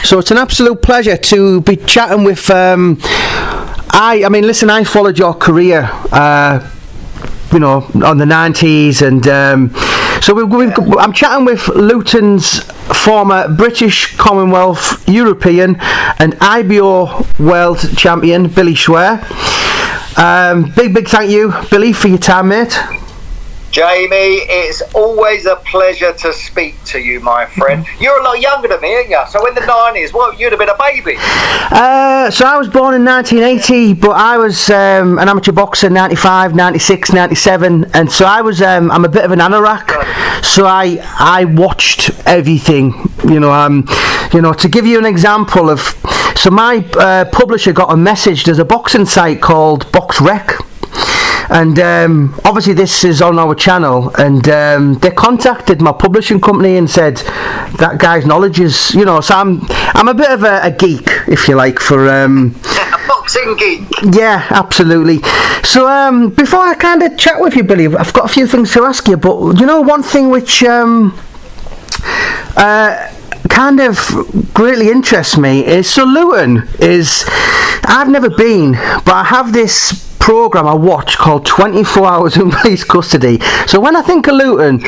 So it's an absolute pleasure to be chatting with. I mean, listen, I followed your career, on the 90s, and I'm chatting with Luton's former British, Commonwealth, European, and IBO World Champion, Billy Schwer. Big thank you, Billy, for your time, mate. Jamie, it's always a pleasure to speak to you, my friend. You're a lot younger than me, aren't you? So in the 90s, well, you'd have been a baby. So I was born in 1980, but I was an amateur boxer in 95, 96, 97, and so I was, I'm a bit of an anorak, so I watched everything, to give you an example of, so my publisher got a message, there's a boxing site called Box Rec. And obviously this is on our channel, and they contacted my publishing company and said that guy's knowledge is, so I'm a bit of a geek, if you like, for a boxing geek. Yeah, absolutely. So before I kind of chat with you, Billy, I've got a few things to ask you, but one thing which kind of greatly interests me is, so Luton is, I've never been, but I have this program I watch called 24 Hours in Police Custody. So when I think of Luton,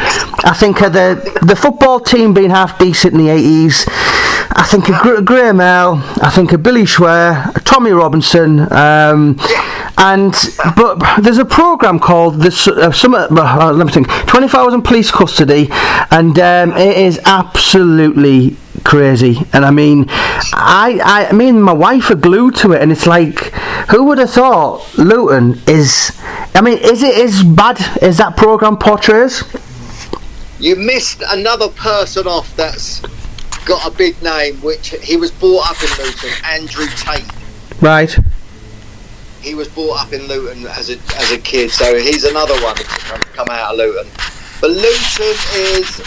I think of the football team being half decent in the 80s. I think of Graham Earl, I think of Billy Schwer, Tommy Robinson, but there's a program called 24 Hours in Police Custody, and it is absolutely crazy. And I mean, I mean, my wife are glued to it, and it's like, who would have thought Luton is? I mean, is it as bad as that program portrays? You missed another person off that's got a big name, which he was brought up in Luton, Andrew Tate. Right. He was brought up in Luton as a kid, so he's another one that's come out of Luton. But Luton is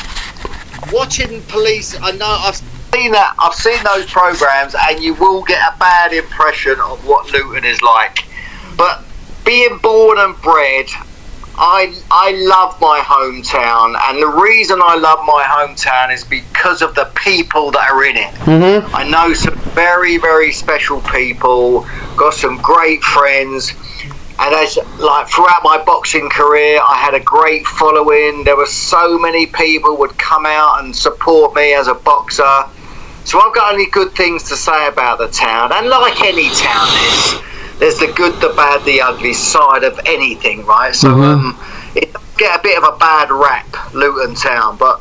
watching police. I know I've seen that. I've seen those programs, and you will get a bad impression of what Luton is like. But being born and bred, I love my hometown, and the reason I love my hometown is because of the people that are in it. Mm-hmm. I know some very, very special people, got some great friends, and throughout my boxing career, I had a great following. There were so many people would come out and support me as a boxer. So I've got only good things to say about the town, and like any town there's the good, the bad, the ugly side of anything, right? So it does get a bit of a bad rap, Luton town, but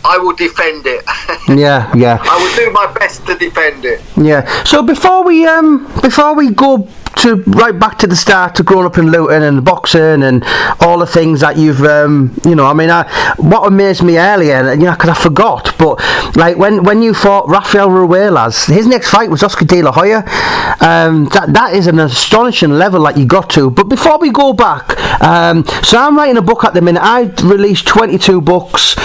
I will defend it. Yeah. I will do my best to defend it. Yeah. So before we go to right back to the start, to growing up in Luton and boxing and all the things that you've, what amazed me earlier, because I forgot, but like when you fought Rafael Ruelas, his next fight was Oscar De La Hoya. That is an astonishing level that you got to. But before we go back, so I'm writing a book at the minute. I released 22 books.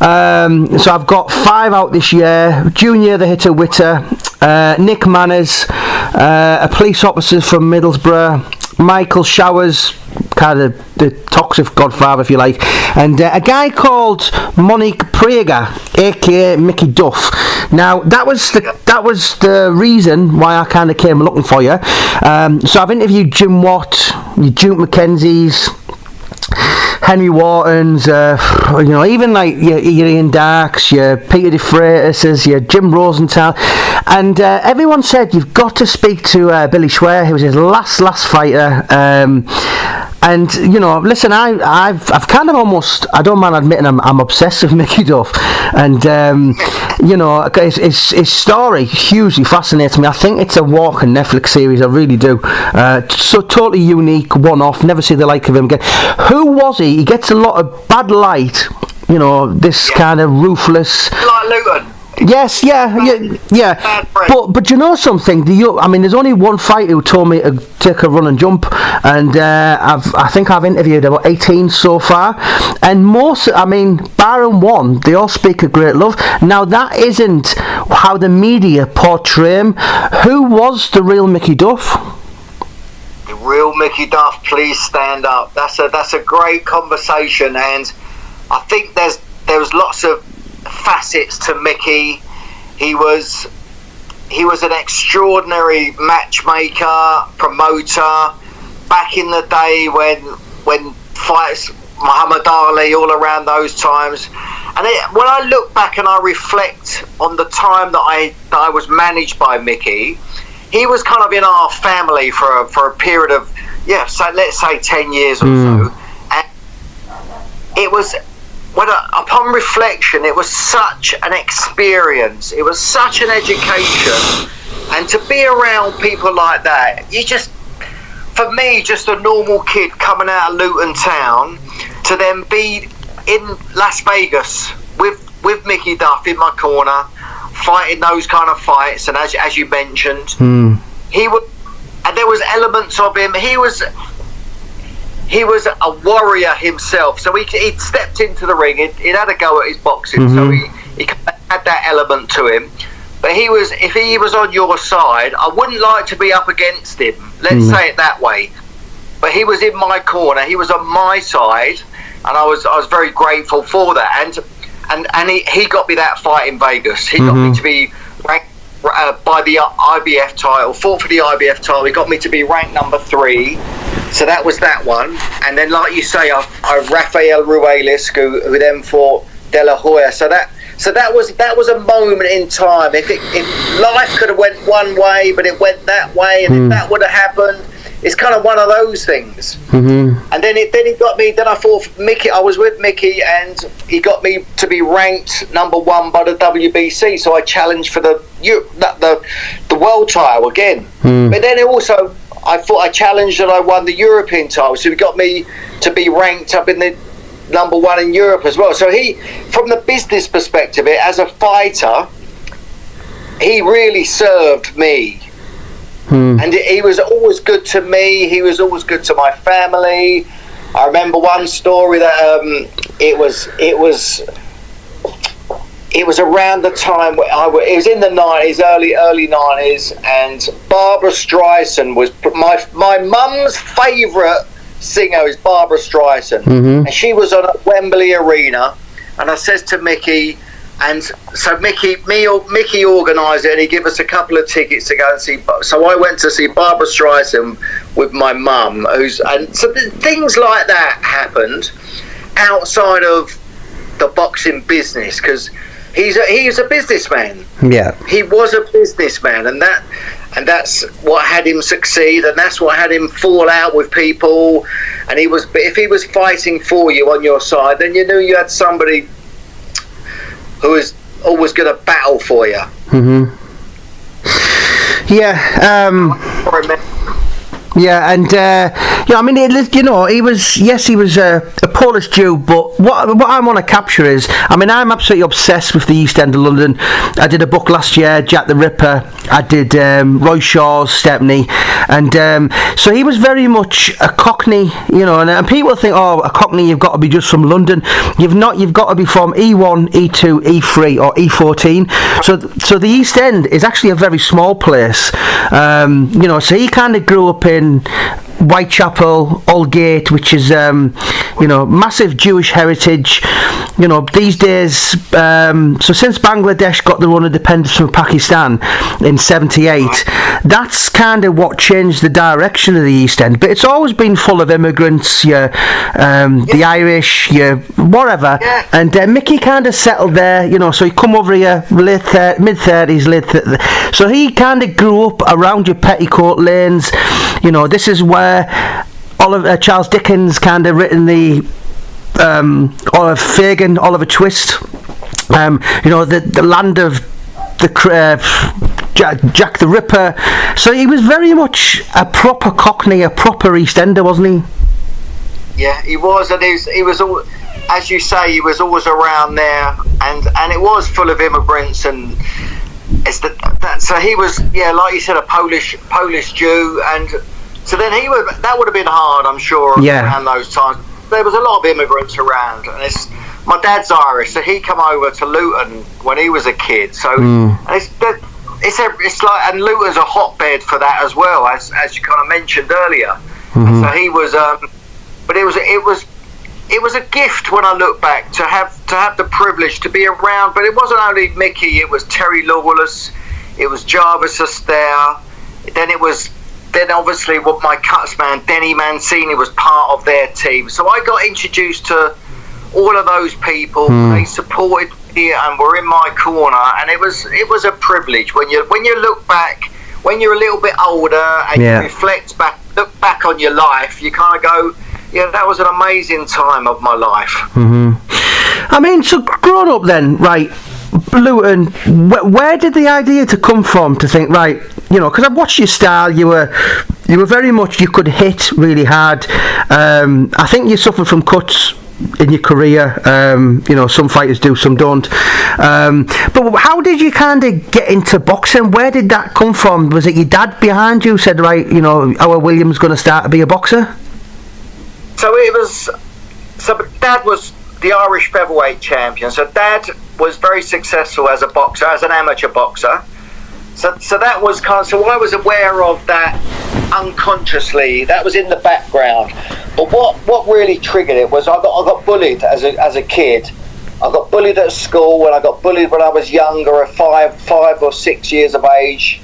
So I've got 5 out this year. Junior the Hitter Witter, Nick Manners, a police officer from Middlesbrough, Michael Showers, kind of the toxic godfather, if you like, and a guy called Monique Prager, aka Mickey Duff. Now that was the reason why I kind of came looking for you. So I've interviewed Jim Watt, your Duke McKenzie's, Henry Wharton's, even like your Ian Darks, your Peter De Freitas's, your Jim Rosenthal, and everyone said you've got to speak to Billy Schwer. He was his last fighter. And listen, I've kind of almost, I don't mind admitting I'm obsessed with Mickey Duff, and his story hugely fascinates me. I think it's a walking Netflix series, I really do. So totally unique, one-off, never see the like of him again. Who was he? He gets a lot of bad light, this kind of ruthless. Like Luton. Yes, yeah. But you know something? There's only one fighter who told me to take a run and jump, and I think I've interviewed about 18 so far, and most, barring one, they all speak of great love. Now that isn't how the media portray him. Who was the real Mickey Duff? The real Mickey Duff, please stand up. That's a great conversation, and I think there was lots of facets to Mickey. He was he was an extraordinary matchmaker, promoter. Back in the day when fights, Muhammad Ali, all around those times. And when I look back and I reflect on the time that I was managed by Mickey, he was kind of in our family for a period of, so let's say 10 years or so. And it was, upon reflection, it was such an experience. It was such an education. And to be around people like that, for me, just a normal kid coming out of Luton town, to then be in Las Vegas with Mickey Duff in my corner, fighting those kind of fights, and as you mentioned, he was, and there was elements of him. He was a warrior himself. So he stepped into the ring. He'd had a go at his boxing, so he had that element to him. But if he was on your side, I wouldn't like to be up against him. Let's say it that way. But he was in my corner. He was on my side, and I was very grateful for that. And he got me that fight in Vegas. He got me to be ranked by the IBF title, fought for the IBF title. He got me to be ranked number 3. So that was that one. And then, like you say, I Rafael Ruelas, who then fought De La Hoya. So that was a moment in time. If life could have went one way, but it went that way, and if that would have happened, it's kind of one of those things. And then he got me. Then I fought for Mickey. I was with Mickey, and he got me to be ranked number 1 by the WBC. So I challenged for the world title again. But then I challenged and I won the European title. So he got me to be ranked up in the number 1 in Europe as well. So he, from the business perspective, as a fighter, he really served me. And he was always good to me. He was always good to my family. I remember one story that it was around the time where it was in the 90s, early 90s, and Barbara Streisand was my mum's favourite singer is Barbara Streisand, and she was on at Wembley Arena, and I says to Mickey, and so Mickey organised it, and he gave us a couple of tickets to go and see. So I went to see Barbara Streisand with my mum, and so things like that happened outside of the boxing business, because he's a businessman. Yeah, he was a businessman, and that's what had him succeed, and that's what had him fall out with people. And if he was fighting for you on your side, then you knew you had somebody who was always going to battle for you. Yeah, and I mean, he was a Polish Jew, but what I want to capture is, I mean, I'm absolutely obsessed with the East End of London. I did a book last year, Jack the Ripper. I did Roy Shaw's Stepney, and so he was very much a Cockney, and people think, oh, a Cockney, you've got to be just from London. You've got to be from E1, E2, E3, or E14. So the East End is actually a very small place, so he kind of grew up in Whitechapel, Aldgate, which is massive Jewish heritage. These days, so since Bangladesh got their own independence from Pakistan in '78, that's kind of what changed the direction of the East End. But it's always been full of immigrants, the Irish, whatever. And Mickey kind of settled there, so he come over here mid-30s, so he kind of grew up around your Petticoat lanes. This is where Charles Dickens kind of written the Oliver Twist, the land of Jack the Ripper. So he was very much a proper Cockney, a proper East Ender, wasn't he? Yeah, he was, and he was all, as you say, he was always around there, and it was full of immigrants, and so he was, like you said, a Polish Jew, and so then that would have been hard, I'm sure, around those times. There was a lot of immigrants around, and my dad's Irish, so he come over to Luton when he was a kid. So and it's like, and Luton's a hotbed for that as well, as you kind of mentioned earlier. And so he was, but it was a gift when I look back to have the privilege to be around. But it wasn't only Mickey; it was Terry Lawless, it was Jarvis Astaire, then obviously what my cuts man Denny Mancini was part of their team. So I got introduced to all of those people. They supported me and were in my corner, and it was a privilege when you look back, when you're a little bit older and you look back on your life, you kind of go, yeah, that was an amazing time of my life. I mean, so growing up then, right, Luton, where did the idea to come from to think, right, you know, because I've watched your style, you were very much, you could hit really hard. I think you suffered from cuts in your career. You know, some fighters do, some don't. But how did you kind of get into boxing? Where did that come from? Was it your dad behind you said, right, you know, our William's going to start to be a boxer? So Dad was the Irish featherweight champion. So Dad was very successful as a boxer, as an amateur boxer. So that was kind of, so I was aware of that unconsciously. That was in the background. But what really triggered it was I got bullied as a kid. I got bullied at school, and I got bullied when I was younger, at 5 or 6 years of age.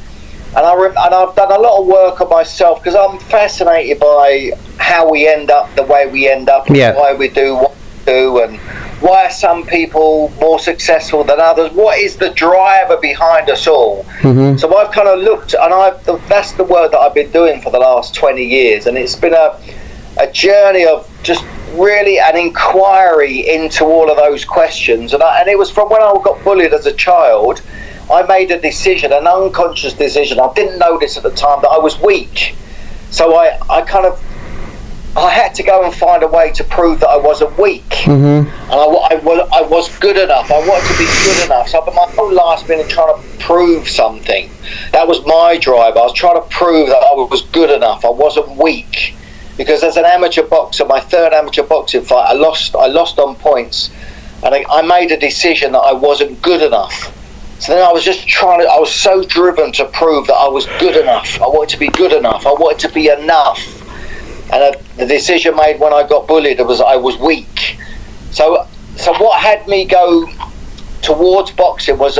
And I've done a lot of work on myself because I'm fascinated by how we end up the way we end up, and why we do what we do, and why are some people more successful than others? What is the driver behind us all? So I've kind of looked, and that's the work that I've been doing for the last 20 years, and it's been a journey of just really an inquiry into all of those questions. And it was from when I got bullied as a child. I made a decision, an unconscious decision. I didn't know this at the time, that I was weak. So I had to go and find a way to prove that I wasn't weak. And I was good enough. I wanted to be good enough. So my whole life's been trying to prove something. That was my drive. I was trying to prove that I was good enough. I wasn't weak. Because as an amateur boxer, my third amateur boxing fight, I lost on points. And I made a decision that I wasn't good enough. So then I was so driven to prove that I was good enough. I wanted to be good enough. I wanted to be enough. And the decision made when I got bullied was I was weak. So what had me go towards boxing was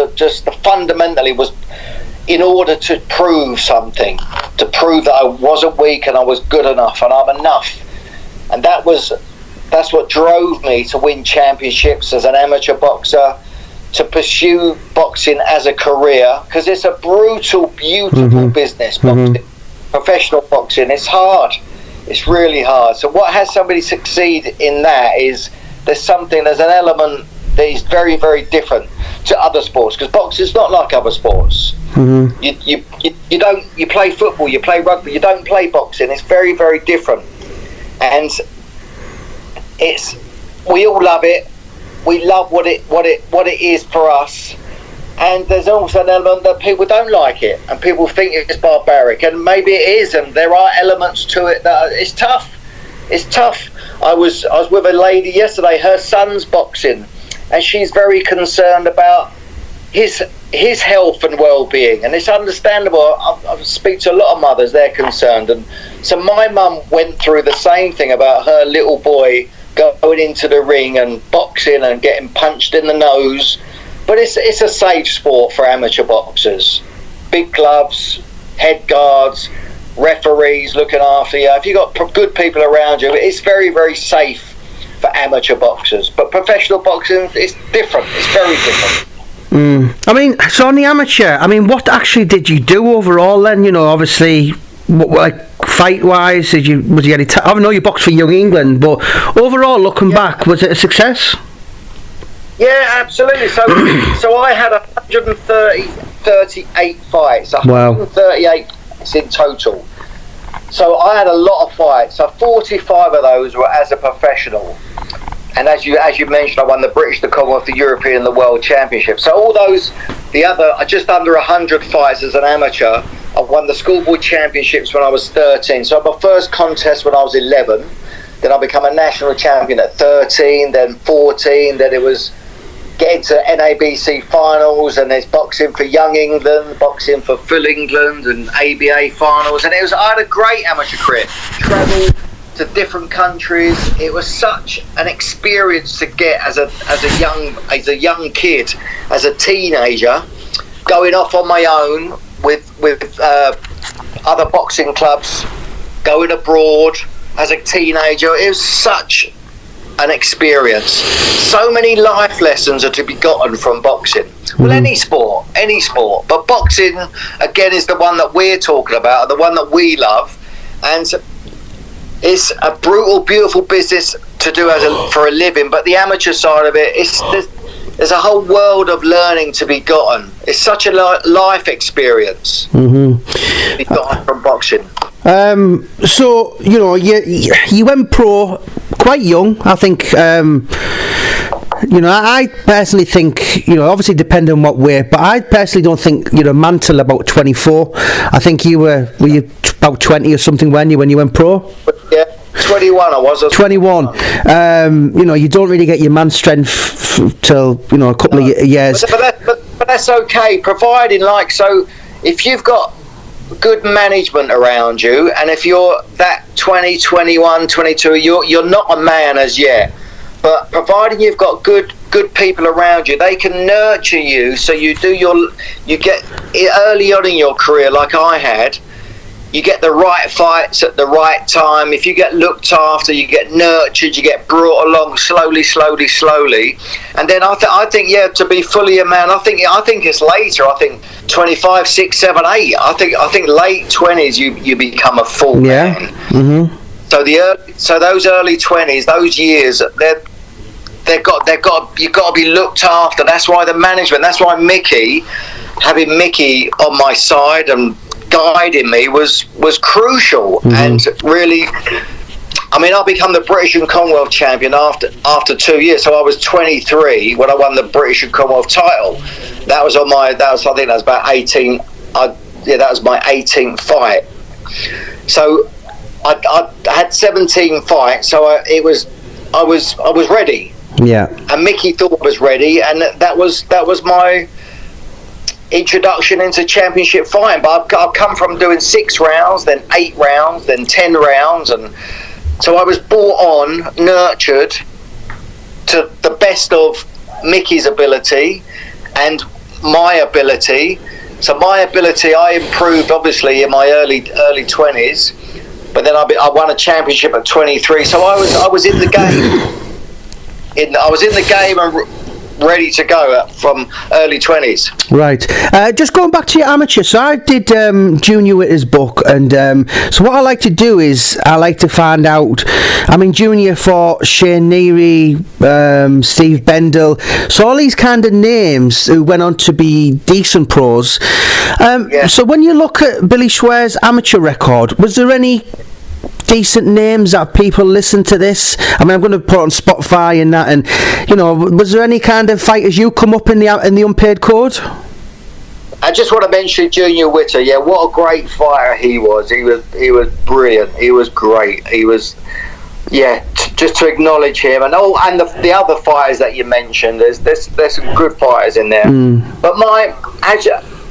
fundamentally was in order to prove something, to prove that I wasn't weak and I was good enough and I'm enough. And that's what drove me to win championships as an amateur boxer, to pursue boxing as a career, because it's a brutal, beautiful business, boxing. Professional boxing, it's hard. It's really hard. So what has somebody succeed in that is there's an element that is very, very different to other sports, because boxing's not like other sports. You play football, you play rugby, you don't play boxing. It's very, very different. And we all love it. We love what it is for us, and there's also an element that people don't like it, and people think it's barbaric, and maybe it is, and there are elements to it that it's tough. It's tough. I was with a lady yesterday. Her son's boxing, and she's very concerned about his health and well-being, and it's understandable. I speak to a lot of mothers; they're concerned, and so my mum went through the same thing about her little boy going into the ring and boxing and getting punched in the nose. But it's a safe sport for amateur boxers. Big gloves, head guards, referees looking after you. If you've got good people around you, it's very, very safe for amateur boxers. But professional boxing, it's different. It's very different. I mean, so on the amateur, what actually did you do overall then? You know, obviously, fight-wise, was you any? I know you boxed for Young England, but overall, looking back, was it a success? Yeah, absolutely. So I had 138 fights. 138 fights in total. So I had a lot of fights. So 45 of those were as a professional. And as you mentioned, I won the British, the Commonwealth, the European, the World Championship. So all those, just under 100 fights as an amateur. I won the schoolboy championships when I was 13. So my first contest when I was 11. Then I became a national champion at 13, then 14. Then it was getting to NABC finals, and there's boxing for Young England, boxing for Full England, and ABA finals. And I had a great amateur career. Travelled to different countries. It was such an experience to get as a young kid, as a teenager. going off on my own with other boxing clubs, going abroad as a teenager. It was such an experience. So many life lessons are to be gotten from boxing. Well, any sport, but boxing again is the one that we're talking about, the one that we love, and it's a brutal, beautiful business to do for a living. But the amateur side of it, there's a whole world of learning to be gotten. It's such a life experience to be gotten from boxing. So you went pro quite young, I think. I personally think, obviously depending on what weight, but I personally don't think you're a man till about 24. I think were you about 20 or something when you went pro? Yeah, 21 I was. 21. You don't really get your man strength till a couple of years. But that's okay, providing if you've got good management around you, and if you're that 20, 21, 22, you're not a man as yet. But providing you've got good people around you, they can nurture you. So you get early on in your career, like I had. You get the right fights at the right time. If you get looked after, you get nurtured, you get brought along slowly. And then I think to be fully a man, I think it's later. I think 25, 6, 7, 8. I think late 20s you become a full man. Mm-hmm. So those early 20s, those years, you've got to be looked after. That's why the management. That's why having Mickey on my side and guiding me was crucial. And really, I become the British and Commonwealth champion after 2 years. So I was 23 when I won the British and Commonwealth title. I think that was about 18. That was my 18th fight. So I had 17 fights. So I was ready. Yeah. And Mickey thought I was ready, and that was my introduction into championship fighting. But I've come from doing 6 rounds, then 8 rounds, then 10 rounds, and so I was brought on, nurtured to the best of Mickey's ability and my ability. So my ability, I improved obviously in my early 20s, but then I won a championship at 23. So I was in the game. I was in the game and ready to go from early 20s. Right. Just going back to your amateur, so I did Junior with his book, and so what I like to do is I like to find out. Junior for Shane Neary, Steve Bendel, so all these kind of names who went on to be decent pros. So when you look at Billy Schwer's amateur record, was there any decent names that people listen to this? I'm going to put on Spotify and that, and was there any kind of fighters you come up in the unpaid code? I just want to mention Junior Witter. Yeah, what a great fighter he was. He was brilliant. He was great. He was, just to acknowledge him, and the other fighters that you mentioned. There's some good fighters in there, but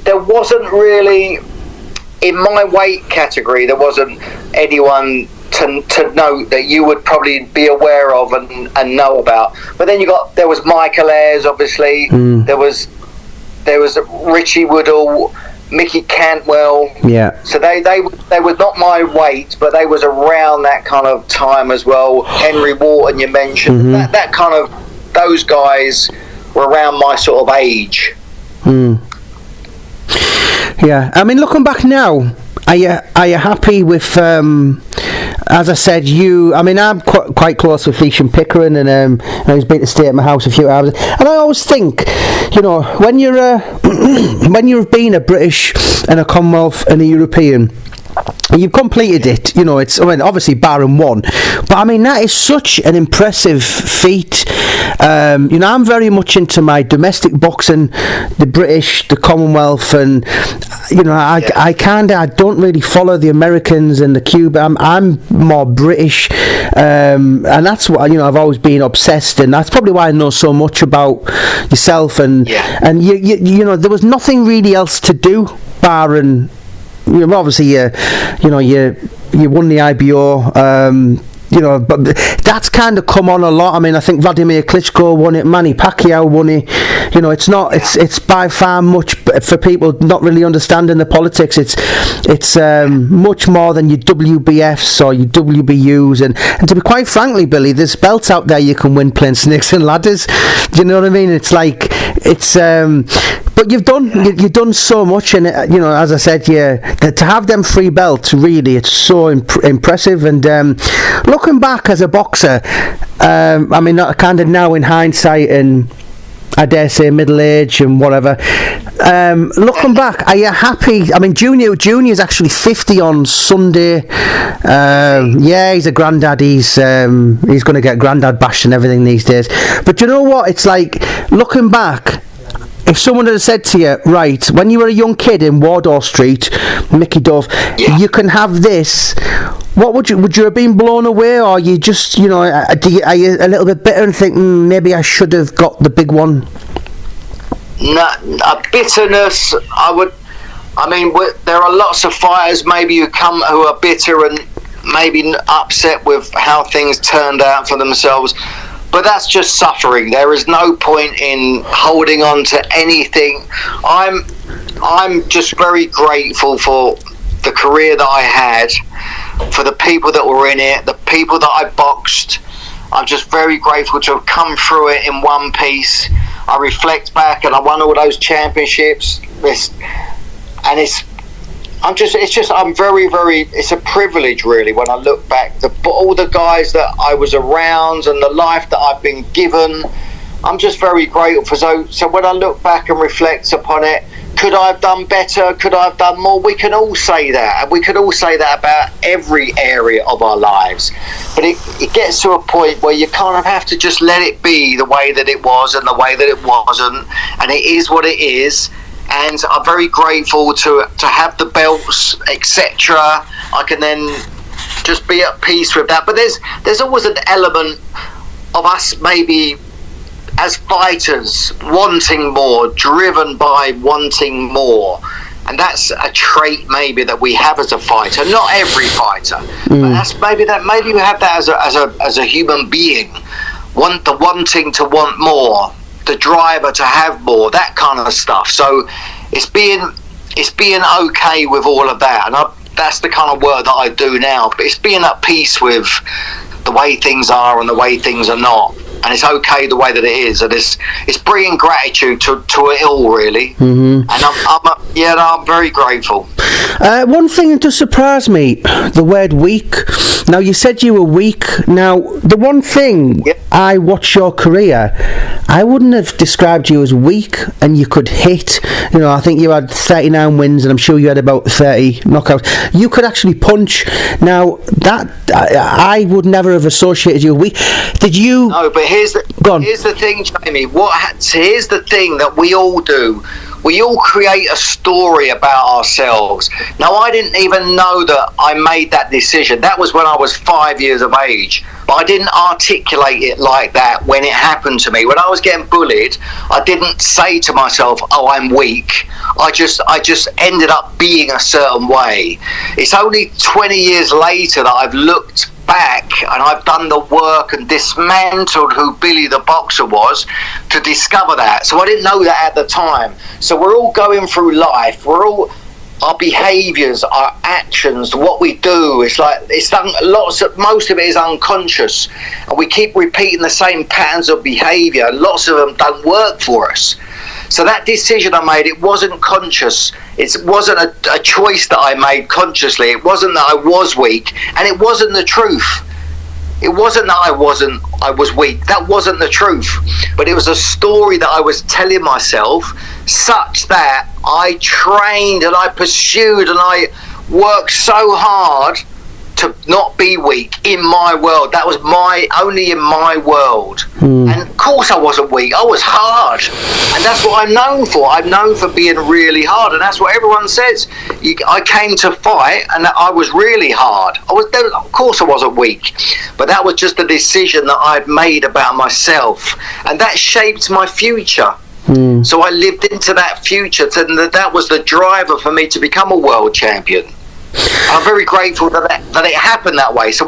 there wasn't really. In my weight category, there wasn't anyone to note that you would probably be aware of and know about. But then there was Michael Ayres, obviously. There was Richie Woodall, Mickey Cantwell. Yeah. So they were not my weight, but they was around that kind of time as well. Henry Wharton, you mentioned. That kind of, those guys were around my sort of age. Yeah, looking back now, are you happy with? As I said, I'm quite close with Feasham Pickering, and he's been to stay at my house a few hours. And I always think, when you're when you've been a British and a Commonwealth and a European, you've completed it. It's obviously barring one, but that is such an impressive feat. I'm very much into my domestic boxing, the British, the Commonwealth, and I don't really follow the Americans and the Cuba. I'm more British, and that's what I've always been obsessed, and that's probably why I know so much about yourself. And you there was nothing really else to do barring. Obviously, you won the IBO. but that's kind of come on a lot. I mean, I think Vladimir Klitschko won it, Manny Pacquiao won it. It's not. It's by far much for people not really understanding the politics. It's much more than your WBFs or your WBUs, and to be quite frankly, Billy, there's belts out there you can win playing snakes and ladders. Do you know what I mean? It's like but you've done so much, and as I said, to have them 3 belts, really, it's so impressive. And looking back as a boxer, I mean, kind of now in hindsight, and I dare say middle age and whatever. Looking back, are you happy? I mean, Junior's actually 50 on Sunday. He's a granddad. He's going to get granddad bashed and everything these days. But you know what? It's like, looking back, if someone had said to you, right, when you were a young kid in Wardour Street, Mickey Dove, you can have this, what would you have been blown away, or you just, are you a little bit bitter and think, maybe I should have got the big one? No, a bitterness, there are lots of fighters maybe who are bitter and maybe upset with how things turned out for themselves. But that's just suffering. There is no point in holding on to anything. I'm just very grateful for the career that I had, for the people that were in it, the people that I boxed. I'm just very grateful to have come through it in one piece. I reflect back, and I won all those championships. I'm very, very, it's a privilege really when I look back, all the guys that I was around and the life that I've been given. I'm just very grateful for. So when I look back and reflect upon it, could I have done better? Could I have done more? We can all say that, and we could all say that about every area of our lives. But it gets to a point where you kind of have to just let it be the way that it was and the way that it wasn't, and it is what it is. And I'm very grateful to have the belts, etc. I can then just be at peace with that. But there's always an element of us maybe as fighters wanting more, driven by wanting more. And that's a trait maybe that we have as a fighter. Not every fighter, but that's maybe we have that as a human being. The wanting to want more, the driver to have more, that kind of stuff. So it's being okay with all of that, and that's the kind of work that I do now. But it's being at peace with the way things are and the way things are not, and it's okay the way that it is, and it's bringing gratitude to it all, really. And I'm very grateful. One thing that does surprise me, the word weak. Now, you said you were weak. Now, the one thing, I watch your career, I wouldn't have described you as weak, and you could hit. I think you had 39 wins, and I'm sure you had about 30 knockouts. You could actually punch. Now, that I would never have associated you with weak. Did you? No, but here's the thing, Jamie. Here's the thing that we all do. We all create a story about ourselves. Now, I didn't even know that I made that decision. That was when I was 5 years of age. But I didn't articulate it like that when it happened to me. When I was getting bullied, I didn't say to myself, oh, I'm weak. I just ended up being a certain way. It's only 20 years later that I've looked back and I've done the work and dismantled who Billy the Boxer was to discover that. So I didn't know that at the time. So we're all going through life. Our behaviours, our actions, what we do, most of it is unconscious, and we keep repeating the same patterns of behaviour. Lots of them don't work for us. So that decision I made, it wasn't conscious. It wasn't a choice that I made consciously. It wasn't that I was weak, and it wasn't the truth. It wasn't that I was weak. That wasn't the truth. But it was a story that I was telling myself, such that I trained and I pursued and I worked so hard to not be weak in my world. That was only in my world. And of course I wasn't weak. I was hard. And that's what I'm known for. I'm known for being really hard. And that's what everyone says. I came to fight and I was really hard. Of course I wasn't weak. But that was just a decision that I'd made about myself. And that shaped my future. So I lived into that future. That was the driver for me to become a world champion. I'm very grateful that it happened that way. So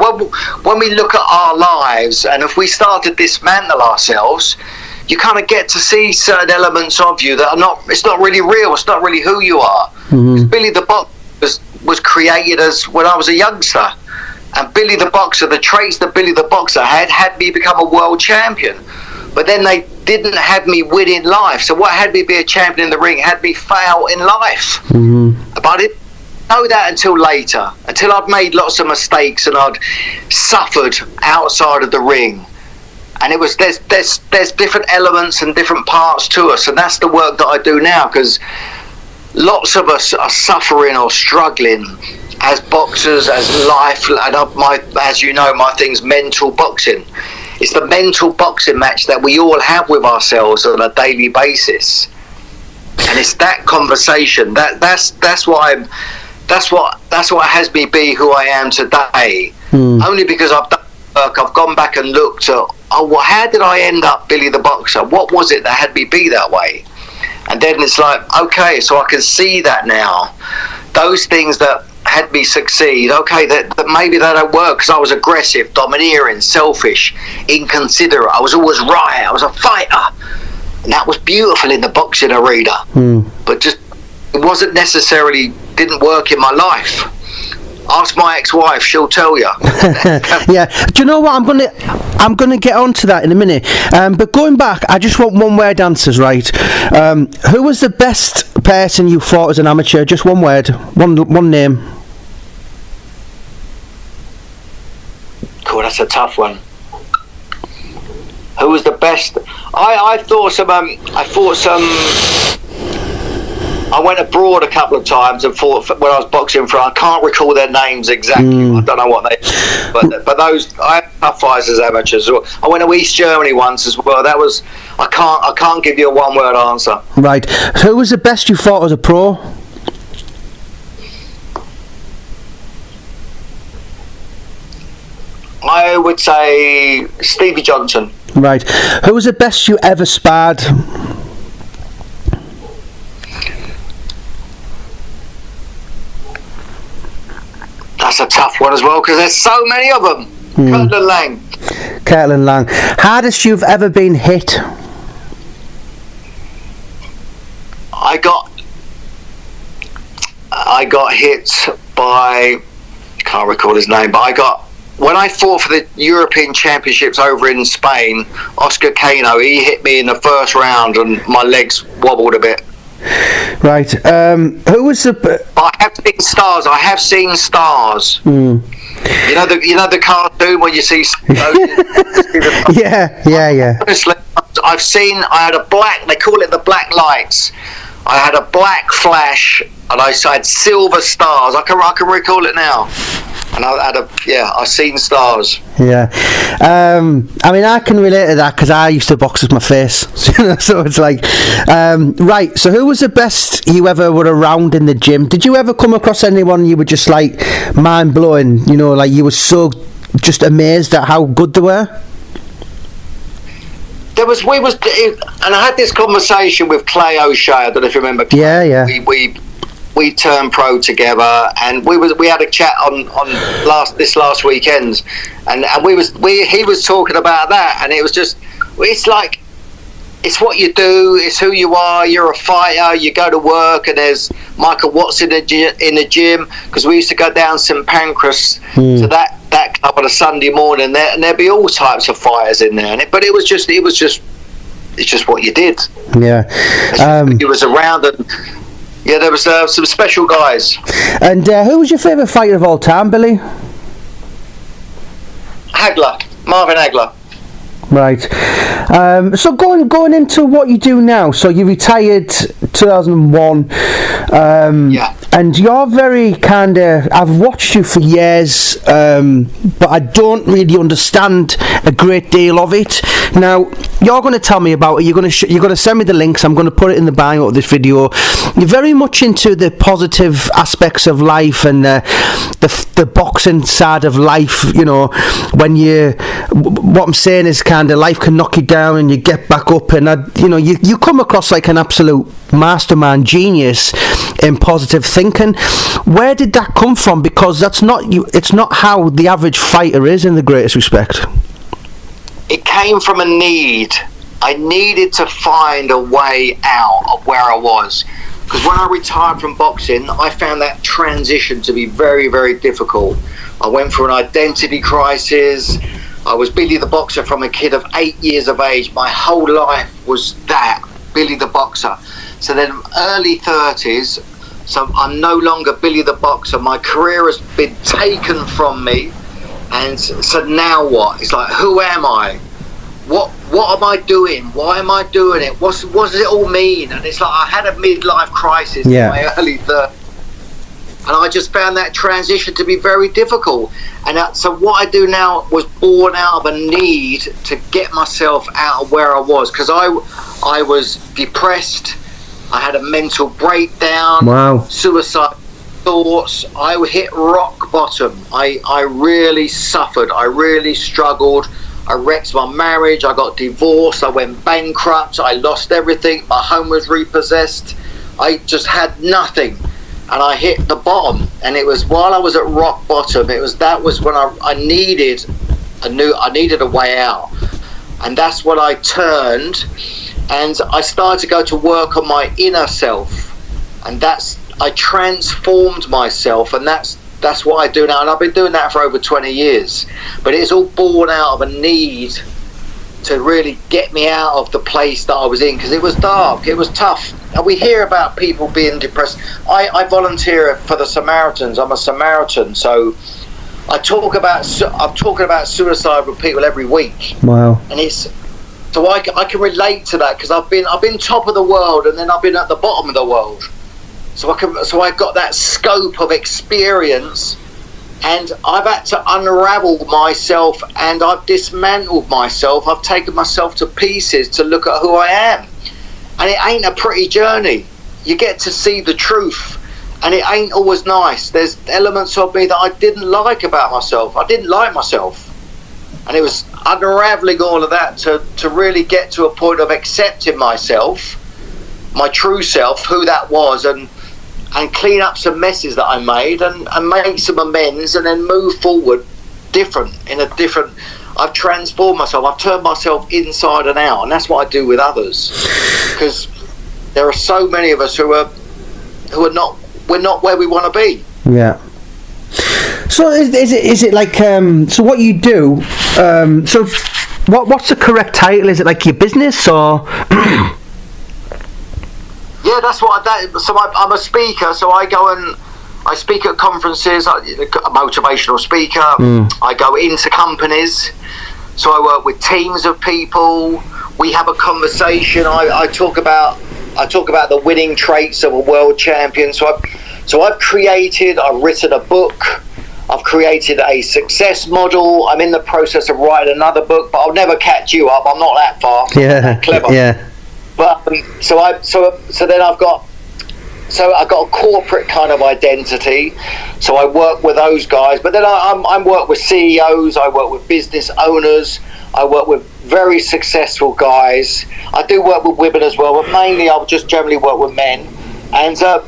when we look at our lives, and if we start to dismantle ourselves, you kind of get to see certain elements of you that are not. It's not really real. It's not really who you are. Mm-hmm. Billy the Boxer was created as when I was a youngster, and Billy the Boxer, the traits that Billy the Boxer had me become a world champion. But then they didn't have me win in life. So what had me be a champion in the ring had me fail in life. Mm-hmm. But I didn't know that until later, until I'd made lots of mistakes and I'd suffered outside of the ring. And it was there's different elements and different parts to us, and that's the work that I do now, because lots of us are suffering or struggling as boxers, as life, and as you know, my thing's mental boxing. It's the mental boxing match that we all have with ourselves on a daily basis, and it's that conversation that's what has me be who I am today. Only because I've done work, I've gone back and looked at, how did I end up Billy the Boxer? What was it that had me be that way? And then it's like, okay, so I can see that now. Those things that had me succeed, okay, that maybe that don't work because I was aggressive, domineering, selfish, inconsiderate. I was always right. I was a fighter, and that was beautiful in the boxing arena. But just it wasn't necessarily didn't work in my life. Ask my ex-wife; she'll tell you. Yeah. Do you know what? I'm gonna get onto that in a minute. But going back, I just want one-word answers, right? Who was the best person you fought as an amateur? Just one word, one name. Cool, that's a tough one. Who was the best? I fought some. I went abroad a couple of times and fought when I was boxing for. I can't recall their names exactly. I don't know what they. But those I had tough fights as amateurs. I went to East Germany once as well. That was. I can't give you a one-word answer. Right. Who was the best you fought as a pro? I would say Stevie Johnson. Right. Who was the best you ever sparred? That's a tough one as well because there's so many of them. Kirtland Lang. Hardest you've ever been hit? I got hit by, can't recall his name, but when I fought for the European Championships over in Spain, Oscar Cano, he hit me in the first round and my legs wobbled a bit. Right. Who was the? I have seen stars. You know the cartoon where you see. Yeah. Honestly, I had a black. They call it the black lights. I had a black flash, and I had silver stars. I can recall it now. And I've seen stars. Yeah. I mean, I can relate to that because I used to box with my face. So it's like, right. So who was the best you ever were around in the gym? Did you ever come across anyone you were just like mind blowing? You know, like you were so just amazed at how good they were? And I had this conversation with Clay O'Shea. I don't know if you remember. Clay. Yeah. We turned pro together, and we had a chat on this last weekend, and he was talking about that, and it was just, it's like, it's what you do, it's who you are. You're a fighter. You go to work, and there's Michael Watts in the gym, because we used to go down St Pancras to that club on a Sunday morning, and there'd be all types of fighters in there, but it's just what you did. Yeah. He was around, and yeah, there was some special guys. And who was your favourite fighter of all time, Billy? Marvin Hagler. Right. So going into what you do now. So you retired 2001. Yeah. And you're very kind of. I've watched you for years, but I don't really understand a great deal of it. Now, you're going to tell me about it. You're going to send me the links. I'm going to put it in the bio of this video. You're very much into the positive aspects of life and the boxing side of life. You know, when what I'm saying is kind of life can knock you down and you get back up, and you come across like an absolute mastermind genius in positive thinking. Where did that come from? Because that's not you. It's not how the average fighter is, in the greatest respect. It came from a need. I needed to find a way out of where I was. Because when I retired from boxing, I found that transition to be very, very difficult. I went through an identity crisis. I was Billy the Boxer from a kid of 8 years of age. My whole life was that, Billy the Boxer. So then early 30s, so I'm no longer Billy the Boxer. My career has been taken from me. And so now what? It's like, who am I? What am I doing? Why am I doing it? What does it all mean? And it's like I had a midlife crisis in my early 30s, and I just found that transition to be very difficult. And so what I do now was born out of a need to get myself out of where I was, because I was depressed. I had a mental breakdown. Wow. Suicide thoughts. I hit rock bottom. I really suffered. I really struggled. I wrecked my marriage. I got divorced. I went bankrupt. I lost everything. My home was repossessed. I just had nothing, and I hit the bottom. And it was while I was at rock bottom. That was when I needed a way out, and that's when I turned, and I started to go to work on my inner self, and I transformed myself, and that's what I do now, and I've been doing that for over 20 years. But it's all born out of a need to really get me out of the place that I was in, because it was dark, it was tough. And we hear about people being depressed. I volunteer for the Samaritans. I'm a Samaritan, so I'm talking about suicide with people every week. Wow. And so I can relate to that, because I've been top of the world, and then I've been at the bottom of the world. So I got that scope of experience, and I've had to unravel myself, and I've dismantled myself. I've taken myself to pieces to look at who I am, and it ain't a pretty journey. You get to see the truth, and it ain't always nice. There's elements of me that I didn't like about myself. I didn't like myself, and it was unraveling all of that to really get to a point of accepting myself, my true self, who that was, and clean up some messes that I made, and make some amends, and then move forward I've transformed myself. I've turned myself inside and out, and that's what I do with others, because there are so many of us who are not where we want to be. Yeah. So is it like so what you do? So what's the correct title? Is it like your business or? Yeah, that's what I'm a speaker, so I go and I speak at conferences. I'm a motivational speaker. I go into companies, so I work with teams of people. We have a conversation. I talk about the winning traits of a world champion. So I've written a book. I've created a success model. I'm in the process of writing another book, but I'll never catch you up. I'm not that fast. Yeah, I'm that clever. Yeah. But then I've got a corporate kind of identity. So I work with those guys. But then I work with CEOs. I work with business owners. I work with very successful guys. I do work with women as well, but mainly I'll just generally work with men. And so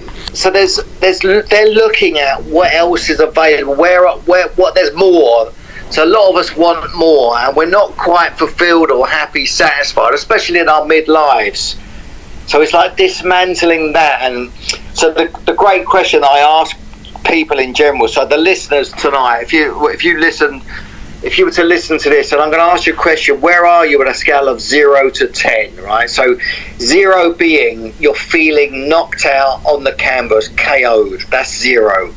they're looking at what else is available. What there's more. So a lot of us want more, and we're not quite fulfilled or happy, satisfied, especially in our midlives. So it's like dismantling that. And so the great question that I ask people in general, so the listeners tonight, if you were to listen to this, and I'm going to ask you a question: where are you on a scale of 0 to 10? Right. So 0 being you're feeling knocked out on the canvas, KO'd. That's 0.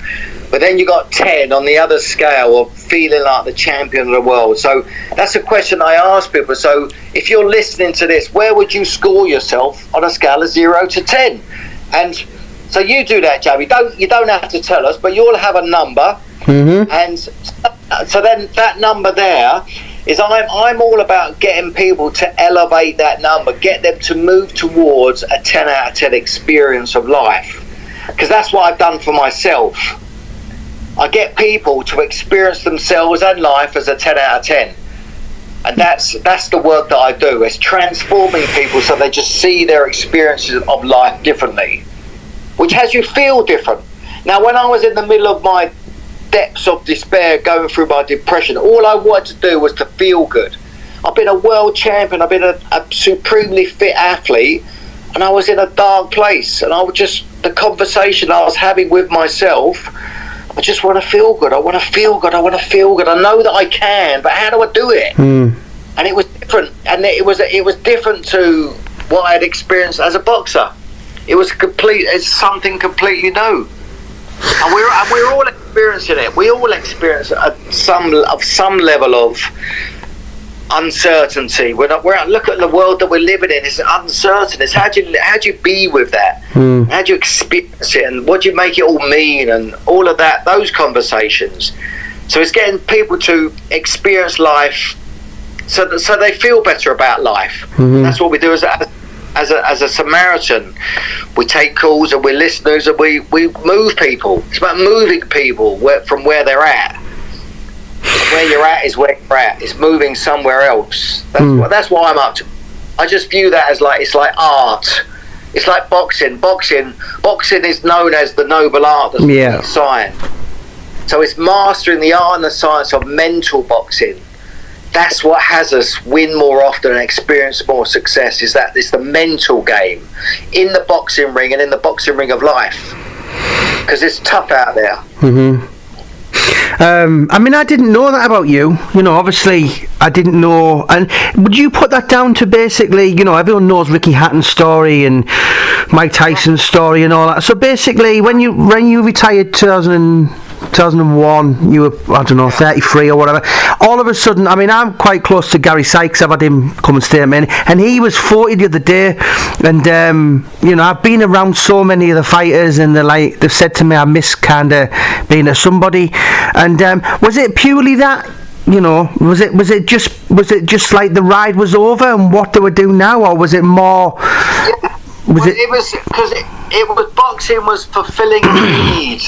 But then you got 10 on the other scale of feeling like the champion of the world. So that's a question I ask people. So if you're listening to this, where would you score yourself on a scale of 0 to 10? And so you do that, Javi. You don't have to tell us, but you'll have a number. Mm-hmm. And so then that number there is I'm all about getting people to elevate that number, get them to move towards a 10 out of 10 experience of life, because that's what I've done for myself. I get people to experience themselves and life as a 10 out of 10. And that's the work that I do. It's transforming people so they just see their experiences of life differently, which has you feel different. Now, when I was in the middle of my depths of despair, going through my depression, all I wanted to do was to feel good. I've been a world champion, I've been a supremely fit athlete, and I was in a dark place, and the conversation I was having with myself, I just want to feel good. I want to feel good. I want to feel good. I know that I can, but how do I do it? And it was different, and it was different to what I had experienced as a boxer. It's something completely new, and we're all experiencing it. We all experience some level of uncertainty. Look at the world that we're living in. It's uncertain. It's how do you be with that? How do you experience it, and what do you make it all mean, and all of that, those conversations. So it's getting people to experience life so they feel better about life. That's what we do as a Samaritan. We take calls and we're listeners, and we move people. It's about moving people from where they're at. Where you're at is where you're at. It's moving somewhere else. That's what I'm up to. I just view that as it's like art. It's like boxing. Boxing is known as the noble art, the science. So it's mastering the art and the science of mental boxing. That's what has us win more often and experience more success. Is that it's the mental game in the boxing ring and in the boxing ring of life, because it's tough out there. I mean, I didn't know that about you. Obviously, I didn't know. And would you put that down to basically, everyone knows Ricky Hatton's story and Mike Tyson's story and all that. So basically, when you retired 2001, you were, 33 or whatever. All of a sudden, I mean, I'm quite close to Gary Sykes. I've had him come and stay at me, and he was 40 the other day. And I've been around so many of the fighters, and they've said to me, I miss kind of being a somebody. And was it purely that? Was it just like the ride was over and what they were doing now, or was it more? It was boxing was fulfilling a need.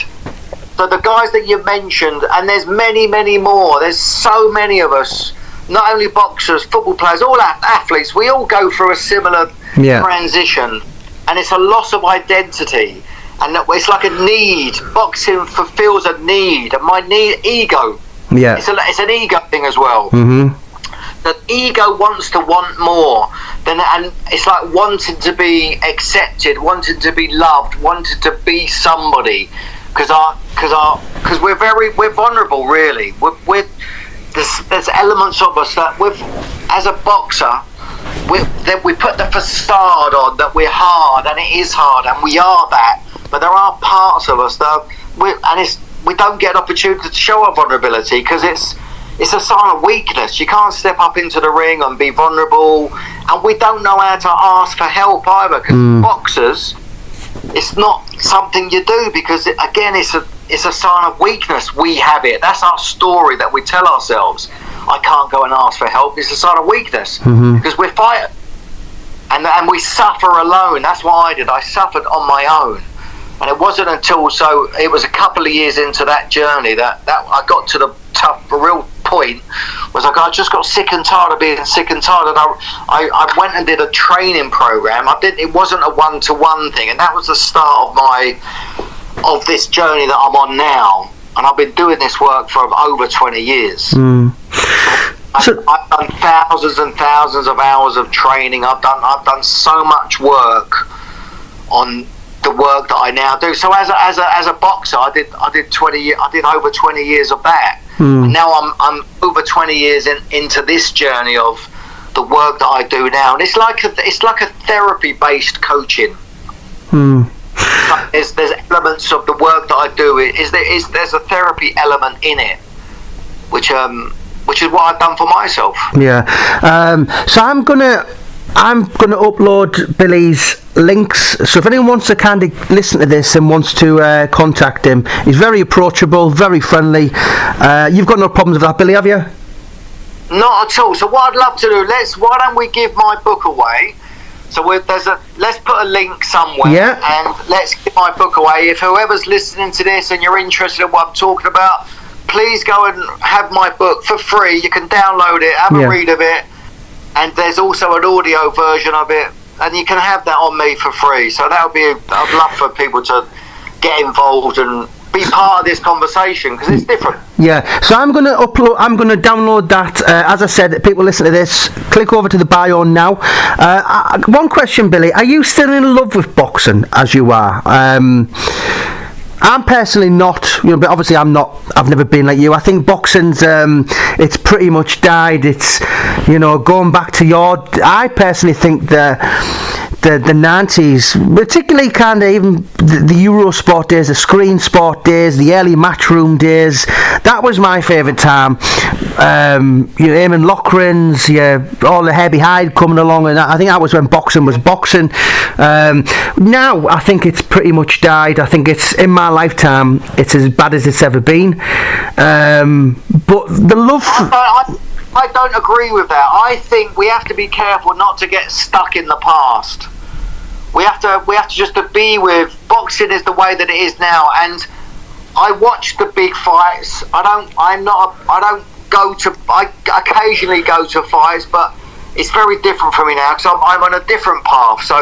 So the guys that you mentioned, and there's many, many more. There's so many of us, not only boxers, football players, all athletes. We all go through a similar transition, and it's a loss of identity, and it's like a need. Boxing fulfills a need, and my ego. Yeah, it's an ego thing as well. The ego wants to want more, and it's like wanting to be accepted, wanting to be loved, wanting to be somebody. Because we're vulnerable, really. There's elements of us that as a boxer, we put the facade on that we're hard, and it is hard, and we are that. But there are parts of us that we don't get an opportunity to show our vulnerability, because it's a sign of weakness. You can't step up into the ring and be vulnerable, and we don't know how to ask for help either, because boxers, it's not something you do, because it's a sign of weakness. We have it. That's our story that we tell ourselves. I can't go and ask for help. It's a sign of weakness, because we're fighting, and we suffer alone. That's what I did. I suffered on my own, and it wasn't until it was a couple of years into that journey that I got to the real point. Was like, I just got sick and tired of being sick and tired, and I went and did a training program. It wasn't a one-to-one thing, and that was the start of this journey that I'm on now. And I've been doing this work for over 20 years. I've done thousands and thousands of hours of training. I've done so much work on the work that I now do. So as a boxer, I did over 20 years of that. And now I'm over 20 years into this journey of the work that I do now, and it's like a therapy-based coaching. There's elements of the work that I do. There's a therapy element in it, which is what I've done for myself. Yeah. So I'm gonna upload Billy's links, so if anyone wants to kind of listen to this and wants to contact him, he's very approachable, very friendly. You've got no problems with that, Billy, have you? Not at all. So what I'd love to do, why don't we give my book away? So let's put a link somewhere, and let's give my book away. If whoever's listening to this and you're interested in what I'm talking about, please go and have my book for free. You can download it, have a read of it, and there's also an audio version of it, and you can have that on me for free. So I'd love for people to get involved and be part of this conversation, because it's different. Yeah, so I'm going to download that. As I said, people listen to this, click over to the bio now. One question, Billy, are you still in love with boxing as you are? I'm personally not, but obviously I've never been like you. I think boxing's, it's pretty much died. It's, going back to I personally think the 90s, particularly kind of even the Eurosport days, the screen sport days, the early matchroom days, that was my favourite time. Eamon Loughran's, all the heavy hide coming along, and I think that was when boxing was boxing. Now I think it's pretty much died. I think it's, in my lifetime, it's as bad as it's ever been. But the love... I don't agree with that. I think we have to be careful not to get stuck in the past. We have to just to be with boxing is the way that it is now. And I watch the big fights. I occasionally go to fights, but it's very different for me now because I'm on a different path. So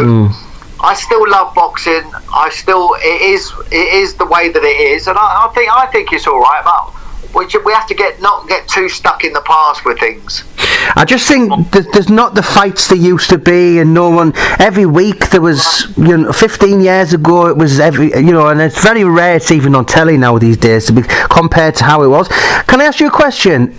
I still love boxing. It is the way that it is, and I think it's all right. But we have to not get too stuck in the past with things. I just think there's not the fights there used to be, and no one every week there was. 15 years ago it was and it's very rare it's even on telly now these days to be compared to how it was. Can I ask you a question?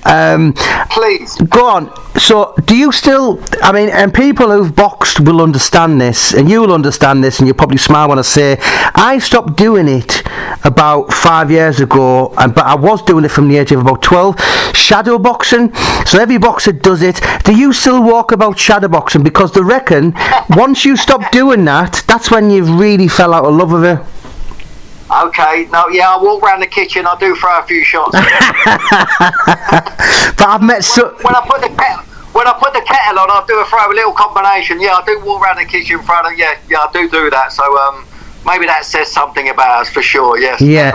Please. Go on. So, do you still? I mean, and people who've boxed will understand this, and you will understand this, and you'll probably smile when I say I stopped doing it about 5 years ago, but I was doing it from the age of about 12. Shadow boxing. So every boxer does it. Do you still walk about shadow boxing? Because they reckon once you stop doing that, that's when you've really fell out of love with it. Okay, no, yeah, I walk around the kitchen, I do throw a few shots. But I've met when I put the kettle on, I throw a little combination. Yeah, I do walk around the kitchen, I do that. So maybe that says something about us for sure. Yes. Yeah.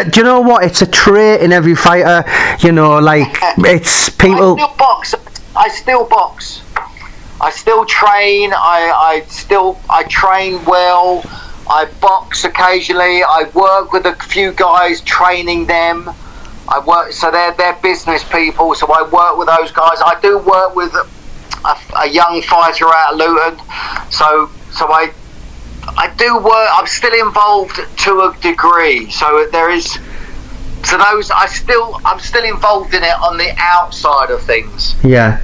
Do you know what? It's a trait in every fighter. It's people. I still box. I still train. I train well. I box occasionally. I work with a few guys, training them. So they're business people. So I work with those guys. I do work with a young fighter out of Luton. So I do work. I'm still involved to a degree. So there is. So I'm still involved in it on the outside of things. Yeah.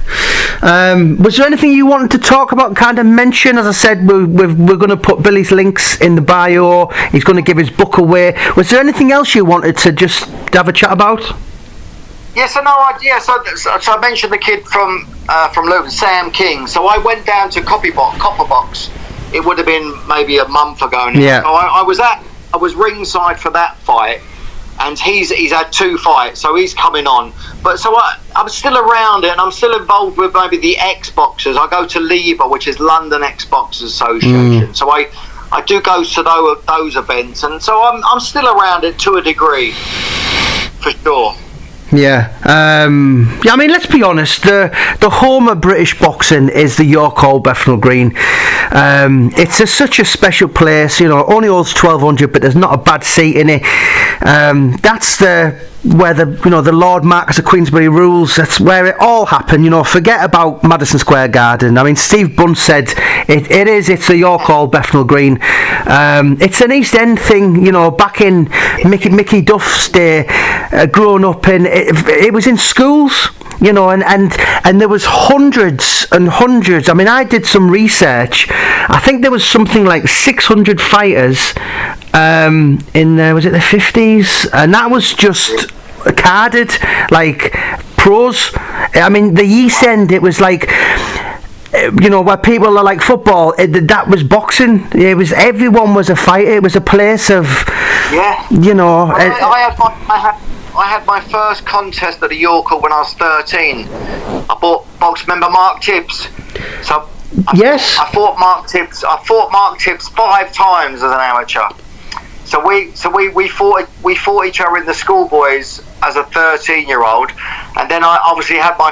Was there anything you wanted to talk about, kind of mention? As I said, we're going to put Billy's links in the bio. He's going to give his book away. Was there anything else you wanted to just have a chat about? Yes, so I mentioned the kid from Luton, Sam King. So I went down to Copperbox. It would have been maybe a month ago now. Yeah. So I was ringside for that fight. And he's had 2 fights, so he's coming on. But so I'm still around it, and I'm still involved with maybe the ex-boxers. I go to LIBA, which is London Ex-Boxers Association. So I do go to those events, and so I'm still around it to a degree, for sure. Yeah. I mean, let's be honest. The home of British boxing is the York Hall, Bethnal Green. It's such a special place. Only holds 1,200, but there's not a bad seat in it. That's where the Lord Marquess of Queensberry rules. That's where it all happened. Forget about Madison Square Garden. I mean, Steve Bunt said it's the York Hall, Bethnal Green. It's an East End thing. Back in Mickey Duff's day, growing up in it was in schools. And there was hundreds and hundreds. I mean, I did some research. I think there was something like 600 fighters in was it the 50s, and that was just carded like pros. I mean, the East End, it was like where people are like football. That was boxing. It was, everyone was a fighter. It was a place of yeah. I had my first contest at the York when I was 13. I bought box member Mark Tibbs. So Yes. I fought Mark Tibbs 5 times as an amateur. So we fought each other in the schoolboys as a 13-year-old, and then I obviously had my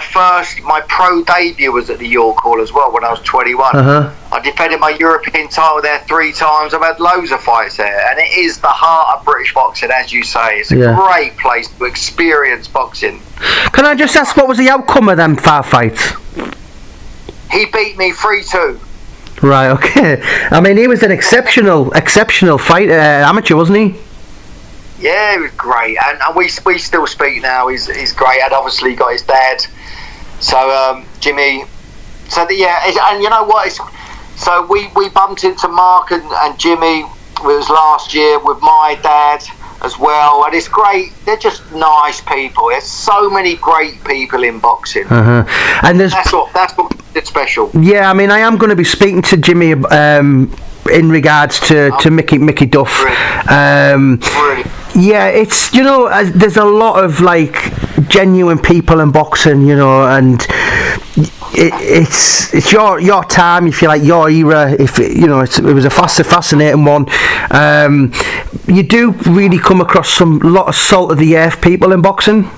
pro debut was at the York Hall as well when I was 21. I defended my European title there 3 times. I've had loads of fights there, and it is the heart of British boxing, as you say. It's a great place to experience boxing. Can I just ask, what was the outcome of them 5 fights? He beat me 3-2. Right, okay. I mean, he was an exceptional fighter, amateur, wasn't he? Yeah, he was great, and we still speak now. He's great, and obviously got his dad. So Jimmy. So and you know what? So we bumped into Mark and Jimmy. It was last year with my dad as well, and it's great. They're just nice people. There's so many great people in boxing, and that's what it's special. Yeah, I mean, I am going to be speaking to Jimmy in regards to Mickey Duff. Really. Yeah, it's, you know, there's a lot of like genuine people in boxing, you know, and it's your time, if you like, your era. If you know, it was a fascinating one. You do really come across lot of salt of the earth people in boxing.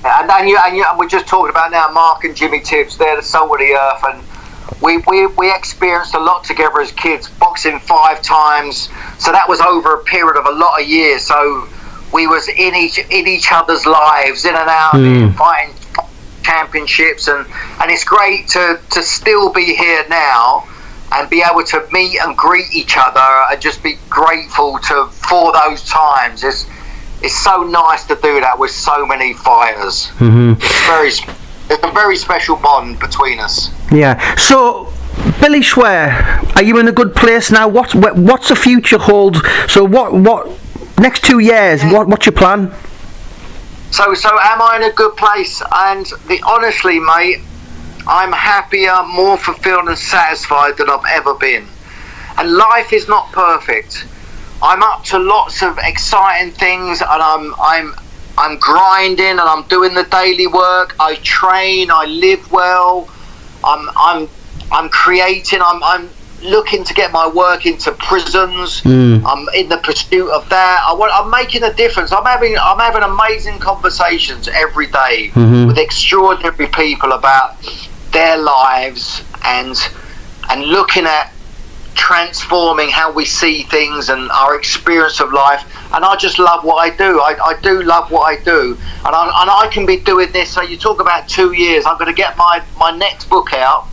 And we're just talking about now Mark and Jimmy Tibbs. They're the salt of the earth, and we experienced a lot together as kids, boxing 5 times. So that was over a period of a lot of years. So we was in each other's lives, in and out, fighting championships, and it's great to still be here now and be able to meet and greet each other and just be grateful for those times. It's so nice to do that with so many fighters. It's a very special bond between us. Yeah. So, Billy Schwer, are you in a good place now? What's the future hold? So, what next 2 years? What's your plan? So am I in a good place? And honestly, mate, I'm happier, more fulfilled and satisfied than I've ever been. And life is not perfect. I'm up to lots of exciting things, and I'm grinding, and I'm doing the daily work. I train, I live well. I'm creating. I'm looking to get my work into prisons. I'm in the pursuit of that. I'm making a difference. I'm having amazing conversations every day with extraordinary people about their lives and looking at transforming how we see things and our experience of life. And I just love what I do. I do love what I do, and I can be doing this. So you talk about 2 years. I'm going to get my next book out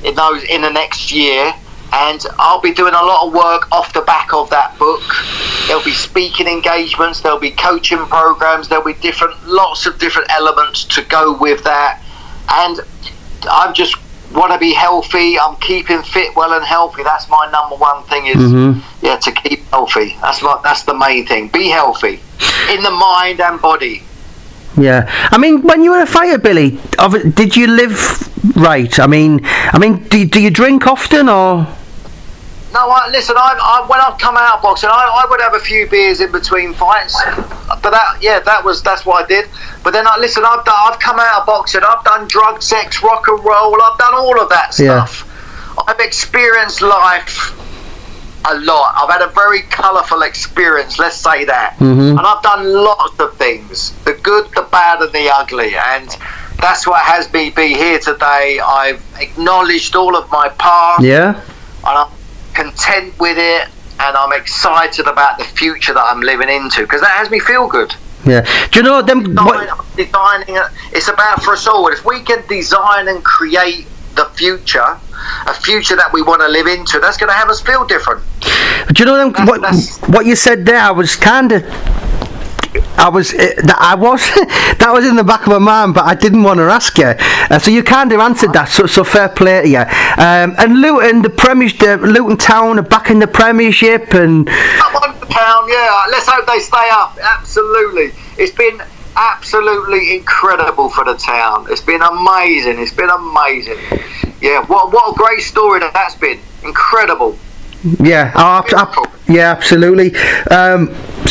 in the next year, and I'll be doing a lot of work off the back of that book. There'll be speaking engagements, there'll be coaching programs, there'll be lots of different elements to go with that. And I'm just want to be healthy. I'm keeping fit, well and healthy. That's my number one thing is to keep healthy. That's the main thing. Be healthy in the mind and body. Yeah, I mean, when you were a fighter, Billy, did you live right? I mean, do you drink often or? No, listen. I when I've come out of boxing, I would have a few beers in between fights. But that's what I did. But then I've come out of boxing. I've done drug, sex, rock and roll. I've done all of that stuff. Yeah. I've experienced life a lot. I've had a very colourful experience, let's say that. And I've done lots of things, the good, the bad and the ugly, and that's what has me be here today. I've acknowledged all of my past, and I'm content with it, and I'm excited about the future that I'm living into, because that has me feel good. Yeah. Do you know them? Designing it, it's about for us all. If we can design and create the future, a future that we want to live into, that's going to have us feel different. Do you know them? What you said there, that was in the back of my mind, but I didn't want to ask you. So you kind of answered that. So fair play to you. And Luton, Luton Town are back in the Premiership, and up on the town, yeah. Let's hope they stay up. Absolutely, it's been absolutely incredible for the town. It's been amazing. Yeah, what a great story that's been. Incredible. Yeah, yeah, absolutely.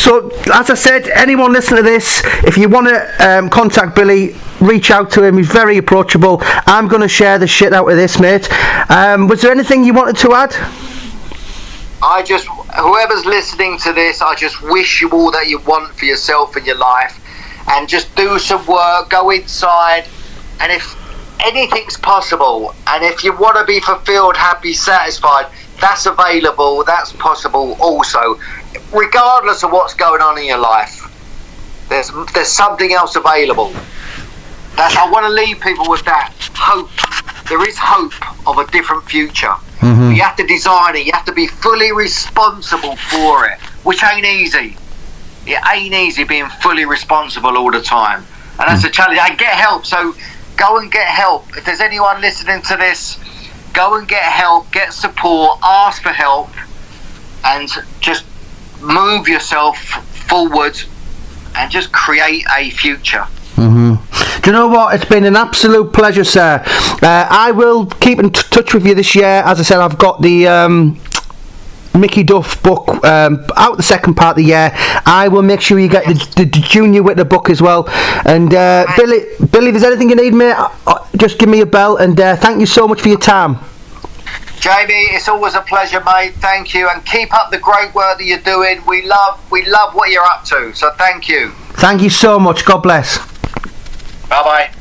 So, as I said, anyone listening to this, if you want to contact Billy, reach out to him. He's very approachable. I'm going to share the shit out of this, mate. Was there anything you wanted to add? Whoever's listening to this, I just wish you all that you want for yourself in your life, and just do some work, go inside, and if anything's possible, and if you want to be fulfilled, happy, satisfied, that's available, that's possible also. Regardless of what's going on in your life, there's something else available. I want to leave people with that hope. There is hope of a different future. Mm-hmm. You have to design it. You have to be fully responsible for it, which ain't easy. It ain't easy being fully responsible all the time, and that's a challenge. And get help. So go and get help. If there's anyone listening to this, go and get help, get support, ask for help, and just move yourself forward and just create a future. Mm-hmm. Do you know what? It's been an absolute pleasure, sir. I will keep in touch with you this year. As I said, I've got the Mickey Duff book out the second part of the year. I will make sure you get the Junior Whitler book as well. And Billy, if there's anything you need, mate, just give me a bell. And thank you so much for your time. Jamie, it's always a pleasure, mate. Thank you, and keep up the great work that you're doing. We love what you're up to. So thank you. Thank you so much. God bless. Bye bye.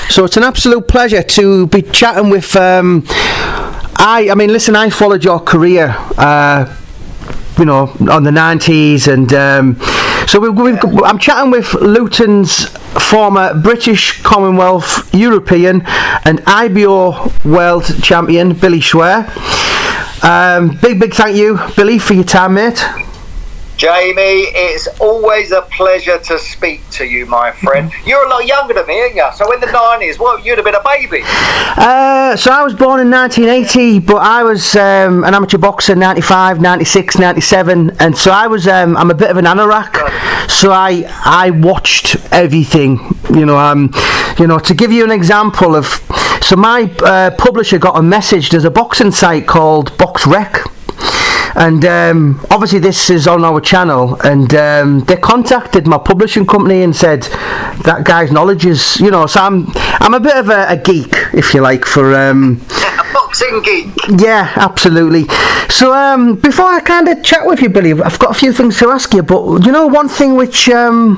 So it's an absolute pleasure to be chatting with. I mean, listen, I followed your career. On the 90s, and I'm chatting with Luton's former British, Commonwealth, European and IBO World Champion, Billy Schwer. Big thank you, Billy, for your time, mate. Jamie, it's always a pleasure to speak to you, my friend. You're a lot younger than me, aren't you? So in the 90s, well, you'd have been a baby. So I was born in 1980, but I was an amateur boxer in 95, 96, 97, and so I was, I'm a bit of an anorak, so I watched everything, to give you an example of, so my publisher got a message, there's a boxing site called Box Rec. And obviously this is on our channel, and they contacted my publishing company and said that guy's knowledge is, so I'm a bit of a geek, if you like, for a boxing geek. Yeah, absolutely. So before I kind of chat with you, Billy, I've got a few things to ask you, but one thing which kind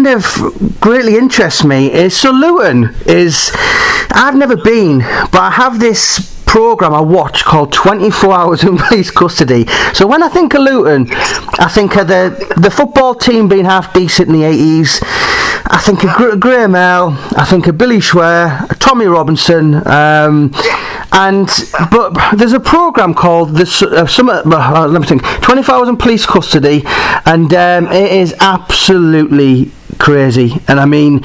of greatly interests me is, so Luton is, I've never been, but I have this program I watch called 24 Hours in Police Custody. So when I think of Luton, I think of the football team being half decent in the 80s. I think of Graham Earl, I think of Billy Schwer, Tommy Robinson, but there's a program called 24 Hours in Police Custody, and it is absolutely crazy. And I mean,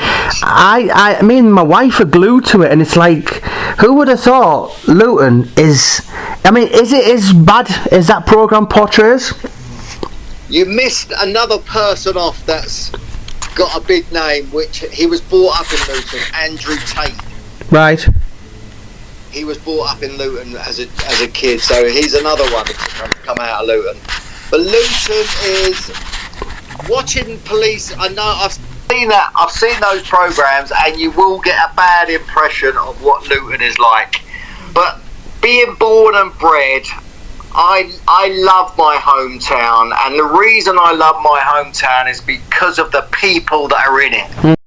me and my wife are glued to it, and it's like, who would have thought Luton is, is it as bad as that program portrays? You missed another person off that's got a big name, which he was brought up in Luton, Andrew Tate. Right. He was brought up in Luton as a kid, so he's another one that's come out of Luton. But Luton is watching police. I know I've seen that. I've seen those programs, and you will get a bad impression of what Luton is like. But being born and bred, I love my hometown, and the reason I love my hometown is because of the people that are in it.